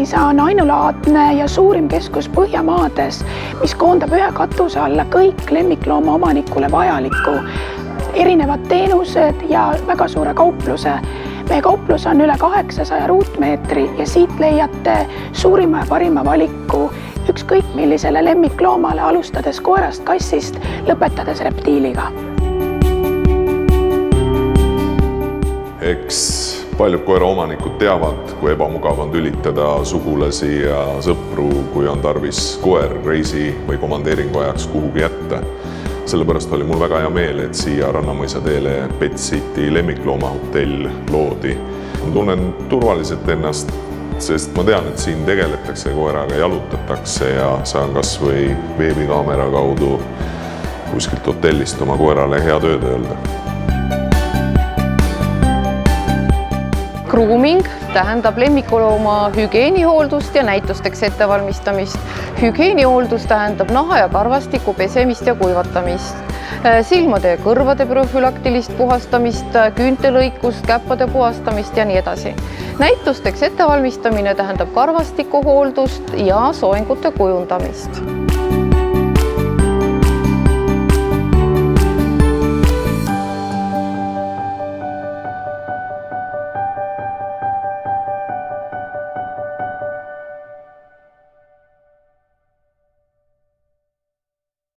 Liisa on ainulaadne ja suurim keskus Põhjamaades, mis koondab ühe katuse alla kõik lemmiklooma omanikule vajalikku, erinevad teenused ja väga suure kaupluse. Meie kauplus on üle 800 ruutmeetri ja siit leiate suurima ja parima valiku ükskõik millisele lemmikloomale, alustades koerast, kassist, lõpetades reptiiliga. Eks paljud koeraomanikud teavad, kui ebamugav on tülitada sugulasi ja sõpru, kui on tarvis koer reisi või komandeeringu ajaks kuhugi jätta. Sellepärast oli mul väga hea meel, et siia Rannamõisa teele Pet City lemmikloomahotell loodi. Ma tunnen turvaliselt ennast, sest ma tean, et siin tegeletakse koeraga, jalutatakse ja saan kas või veebikaamera kaudu kuskilt hotellist oma koerale hea tööd öelda. Grooming tähendab lemmikulooma hügieenihooldust ja näitusteks ettevalmistamist. Hügieenihooldus tähendab naha ja karvastiku pesemist ja kuivatamist, silmade ja kõrvade profülaktilist puhastamist, küüntelõikust, käppade puhastamist ja nii edasi. Näitusteks ettevalmistamine tähendab karvastikuhooldust ja soengute kujundamist.